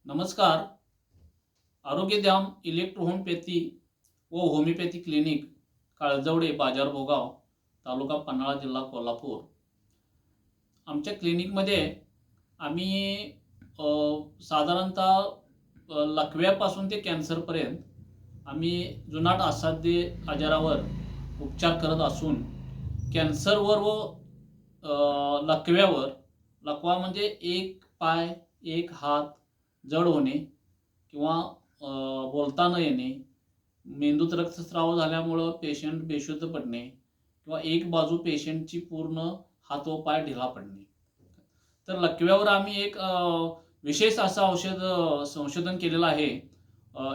नमस्कार. Arogyadham electro homeopathy व homeopathy clinic, काळजवडे, बाजार भोगाव, तालुका पन्हाळा, जिल्हा कोल्हापूर. आमच्या क्लिनिकमध्ये आम्ही साधारणतः लकव्यापासून ते कॅन्सरपर्यंत आम्ही जुनाट असाध्य आजारावर उपचार करत असून कॅन्सरवर व लकव्यावर, लकवा म्हणजे एक पाय, एक हात जड होणे किंवा बोलता न येणे, मेंदूत रक्तस्राव झाल्यामुळं पेशंट बेशुद्ध पडणे किंवा एक बाजू पेशंटची पूर्ण हात व पाय ढिला पडणे. तर लकव्यावर आम्ही एक विशेष असं औषध संशोधन केलेलं आहे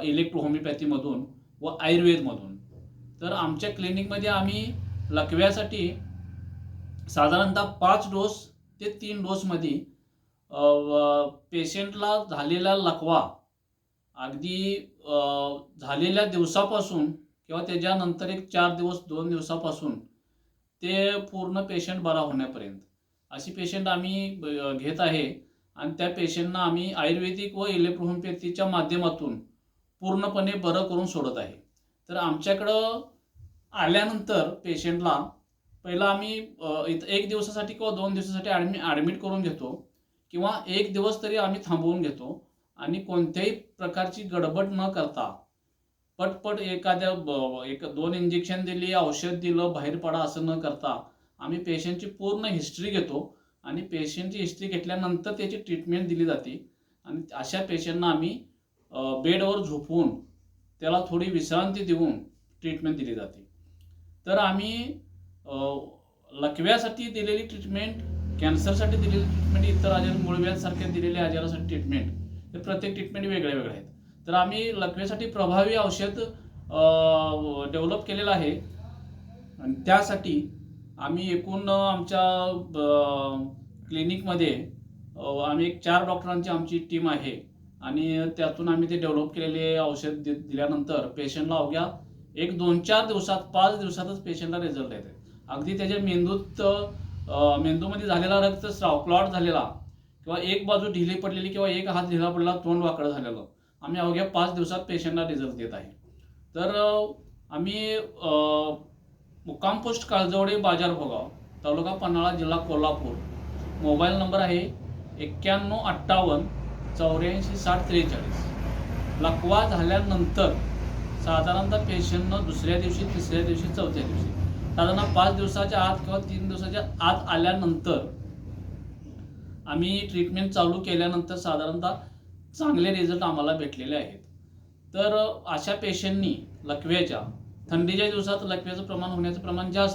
इलेक्ट्रो होमिओपॅथीमधून व आयुर्वेदमधून. तर आमच्या क्लिनिकमध्ये आम्ही लकव्यासाठी साधारणतः 5 डोस ते 3 डोसमध्ये पेशंटला झालेला लकवा अगदी झालेल्या दिवसापासून किंवा त्याच्यानंतर एक 4 दिवस 2 दिवसापासून ते पूर्ण पेशंट बरा होण्यापर्यंत अशी पेशंट आम्ही घेत आहे. आणि त्या पेशंटना आम्ही आयुर्वेदिक व इलेक्ट्रो होमिओपॅथीच्या माध्यमातून पूर्णपणे बरं करून सोडत आहे. तर आमच्याकडं आल्यानंतर पेशंटला पहिला आम्ही इथं 1 दिवसासाठी किंवा 2 दिवसासाठी ॲडमिट करून घेतो किंवा 1 दिवस तरी आम्ही थांबवून घेतो आणि कोणत्याही प्रकारची गडबड न करता पटपट एखाद्या 1-2 इंजेक्शन दिली, औषध दिलं, बाहेर पडा असं न करता आम्ही पेशंटची पूर्ण हिस्ट्री घेतो आणि पेशंटची हिस्ट्री घेतल्यानंतर त्याची ट्रीटमेंट दिली जाते. आणि अशा पेशंटना आम्ही बेडवर झोपवून त्याला थोडी विश्रांती देऊन ट्रीटमेंट दिली जाते. तर आम्ही लकव्यासाठी दिलेली ट्रीटमेंट, कॅन्सरसाठी दिलेली ट्रीटमेंट, इतर आजार मूळव्याधसारख्या दिलेल्या आजारासाठी ट्रीटमेंट, हे प्रत्येक ट्रीटमेंट वेगळ्या वेगळ्या आहेत. तर आम्ही लकव्यासाठी प्रभावी औषध डेव्हलप केलेलं आहे आणि त्यासाठी आम्ही एकूण आमच्या क्लिनिकमध्ये आम्ही 4 डॉक्टरांची आमची टीम आहे आणि त्यातून आम्ही ते डेव्हलप केलेले औषध दिल्यानंतर पेशंटला अवघ्या 1-2-4 दिवसात, 5 दिवसातच पेशंटला रिझल्ट येते. अगदी त्याच्या मेंदूमध्ये झालेला रक्तस्राव, क्लॉट झालेला किंवा एक बाजू ढिली पडलेली किंवा एक हात ढिला पडलेला, तोंड वाकडं झालेलं, आम्ही अवघ्या 5 दिवसात पेशंटला रिझल्ट देत आहे. तर आम्ही मुक्काम पोस्ट काळजवडे, बाजार भोगाव, तालुका पन्हाळा, जिल्हा कोल्हापूर. मोबाईल नंबर आहे 9158 84 60 43. लकवा झाल्यानंतर साधारणतः पेशंटनं दुसऱ्या दिवशी, तिसऱ्या दिवशी, चौथ्या दिवशी, साधारण 5 दिवसाच्या आत किंवा 3 दिवसाच्या आत आल्यानंतर आम्ही ट्रीटमेंट चालू केल्यानंतर साधारणतः चांगले रिझल्ट आम्हाला भेटलेले आहेत. तर अशा पेशंटनी लकव्याच्या, थंडीच्या दिवसात लकव्याचं प्रमाण होण्याचं प्रमाण जास्त